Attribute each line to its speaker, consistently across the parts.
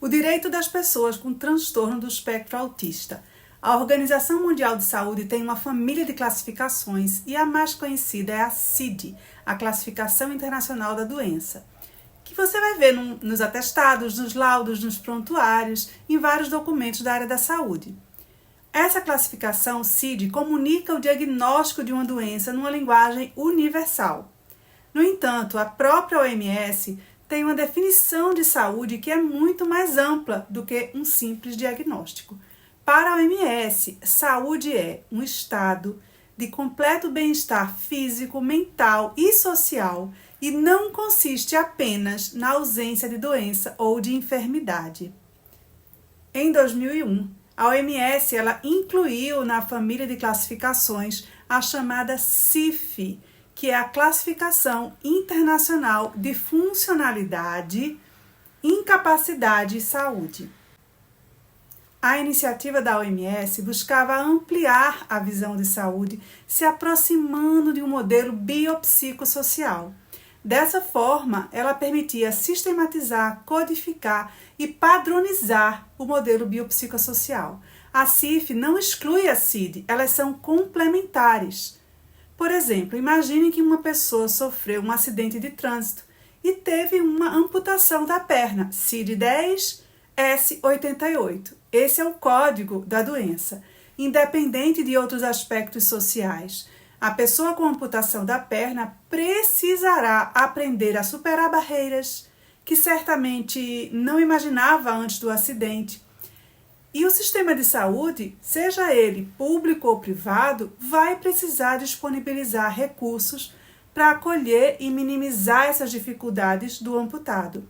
Speaker 1: o direito das pessoas com transtorno do espectro autista. A Organização Mundial de Saúde tem uma família de classificações e a mais conhecida é a CID, a Classificação Internacional da Doença, que você vai ver nos atestados, nos laudos, nos prontuários, em vários documentos da área da saúde. Essa classificação CID comunica o diagnóstico de uma doença numa linguagem universal. No entanto, a própria OMS tem uma definição de saúde que é muito mais ampla do que um simples diagnóstico. Para a OMS, saúde é um estado de completo bem-estar físico, mental e social e não consiste apenas na ausência de doença ou de enfermidade. Em 2001, a OMS ela incluiu na família de classificações a chamada CIF, que é a Classificação Internacional de Funcionalidade, Incapacidade e Saúde. A iniciativa da OMS buscava ampliar a visão de saúde, se aproximando de um modelo biopsicossocial. Dessa forma, ela permitia sistematizar, codificar e padronizar o modelo biopsicossocial. A CIF não exclui a CID, elas são complementares. Por exemplo, imagine que uma pessoa sofreu um acidente de trânsito e teve uma amputação da perna, CID-10, S88. Esse é o código da doença, independente de outros aspectos sociais. A pessoa com amputação da perna precisará aprender a superar barreiras que certamente não imaginava antes do acidente. E o sistema de saúde, seja ele público ou privado, vai precisar disponibilizar recursos para acolher e minimizar essas dificuldades do amputado.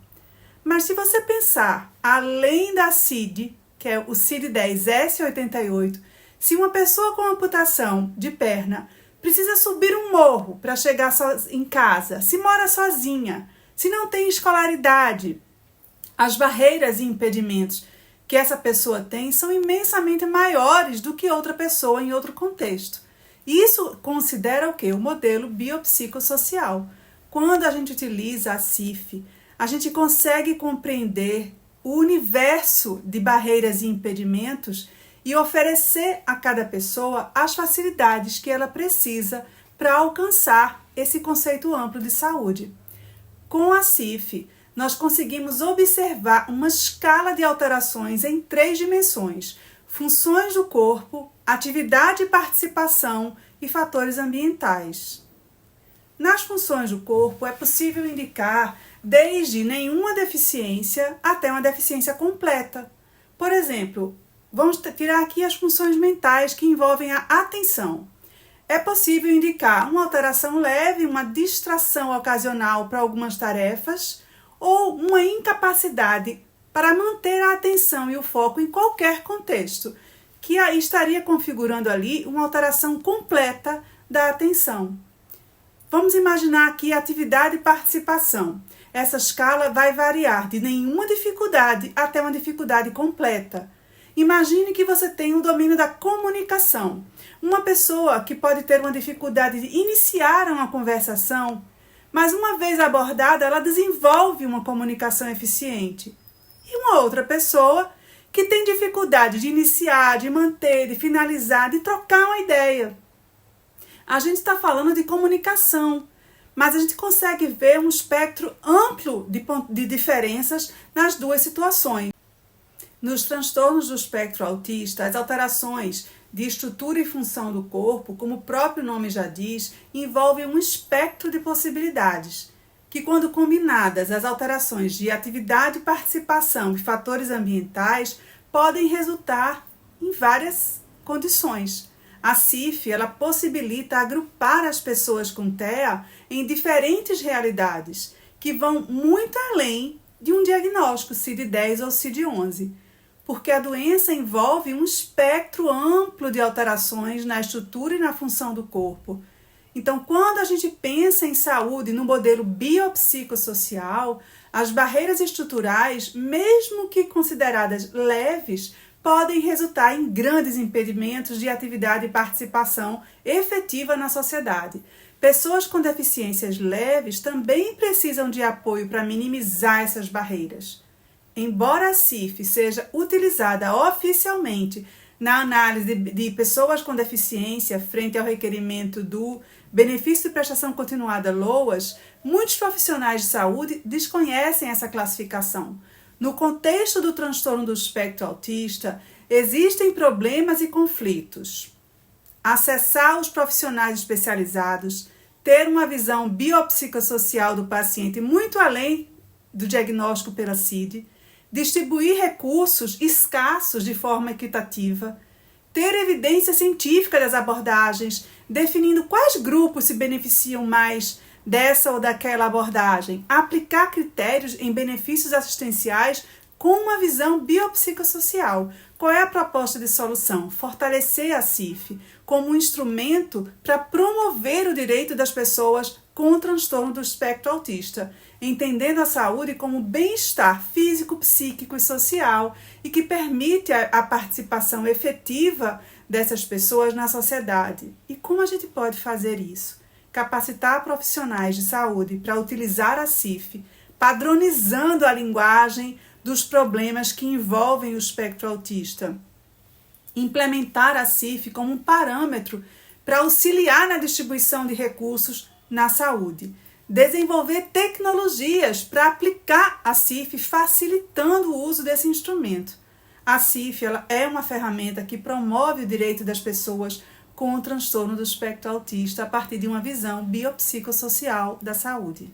Speaker 1: Mas se você pensar além da CID, que é o CID-10-S88, se uma pessoa com amputação de perna precisa subir um morro para chegar em casa, se mora sozinha, se não tem escolaridade, as barreiras e impedimentos que essa pessoa tem são imensamente maiores do que outra pessoa em outro contexto. Isso considera o quê? O modelo biopsicossocial. Quando a gente utiliza a CIF, a gente consegue compreender o universo de barreiras e impedimentos e oferecer a cada pessoa as facilidades que ela precisa para alcançar esse conceito amplo de saúde. Com a CIF, nós conseguimos observar uma escala de alterações em 3 dimensões: funções do corpo, atividade e participação e fatores ambientais. Nas funções do corpo, é possível indicar desde nenhuma deficiência até uma deficiência completa. Por exemplo, vamos tirar aqui as funções mentais que envolvem a atenção. É possível indicar uma alteração leve, uma distração ocasional para algumas tarefas ou uma incapacidade para manter a atenção e o foco em qualquer contexto, que aí estaria configurando ali uma alteração completa da atenção. Vamos imaginar aqui atividade e participação. Essa escala vai variar de nenhuma dificuldade até uma dificuldade completa. Imagine que você tem o domínio da comunicação. Uma pessoa que pode ter uma dificuldade de iniciar uma conversação, mas uma vez abordada, ela desenvolve uma comunicação eficiente. E uma outra pessoa que tem dificuldade de iniciar, de manter, de finalizar, de trocar uma ideia. A gente está falando de comunicação, mas a gente consegue ver um espectro amplo de diferenças nas duas situações. Nos transtornos do espectro autista, as alterações de estrutura e função do corpo, como o próprio nome já diz, envolvem um espectro de possibilidades, que quando combinadas as alterações de atividade, participação e fatores ambientais, podem resultar em várias condições. A CIF ela possibilita agrupar as pessoas com TEA em diferentes realidades, que vão muito além de um diagnóstico CID-10 ou CID-11, porque a doença envolve um espectro amplo de alterações na estrutura e na função do corpo. Então, quando a gente pensa em saúde no modelo biopsicossocial, as barreiras estruturais, mesmo que consideradas leves, podem resultar em grandes impedimentos de atividade e participação efetiva na sociedade. Pessoas com deficiências leves também precisam de apoio para minimizar essas barreiras. embora a CIF seja utilizada oficialmente na análise de pessoas com deficiência frente ao requerimento do benefício de prestação continuada LOAS, muitos profissionais de saúde desconhecem essa classificação. No contexto do transtorno do espectro autista, existem problemas e conflitos. Acessar os profissionais especializados, ter uma visão biopsicossocial do paciente muito além do diagnóstico pela CID, distribuir recursos escassos de forma equitativa, ter evidência científica das abordagens, definindo quais grupos se beneficiam mais dessa ou daquela abordagem, aplicar critérios em benefícios assistenciais com uma visão biopsicossocial. Qual é a proposta de solução? Fortalecer a CIF como um instrumento para promover o direito das pessoas com o transtorno do espectro autista, entendendo a saúde como bem-estar físico, psíquico e social e que permite a participação efetiva dessas pessoas na sociedade. E como a gente pode fazer isso? Capacitar profissionais de saúde para utilizar a CIF, padronizando a linguagem dos problemas que envolvem o espectro autista. Implementar a CIF como um parâmetro para auxiliar na distribuição de recursos na saúde. Desenvolver tecnologias para aplicar a CIF, facilitando o uso desse instrumento. A CIF ela é uma ferramenta que promove o direito das pessoas com o transtorno do espectro autista a partir de uma visão biopsicossocial da saúde.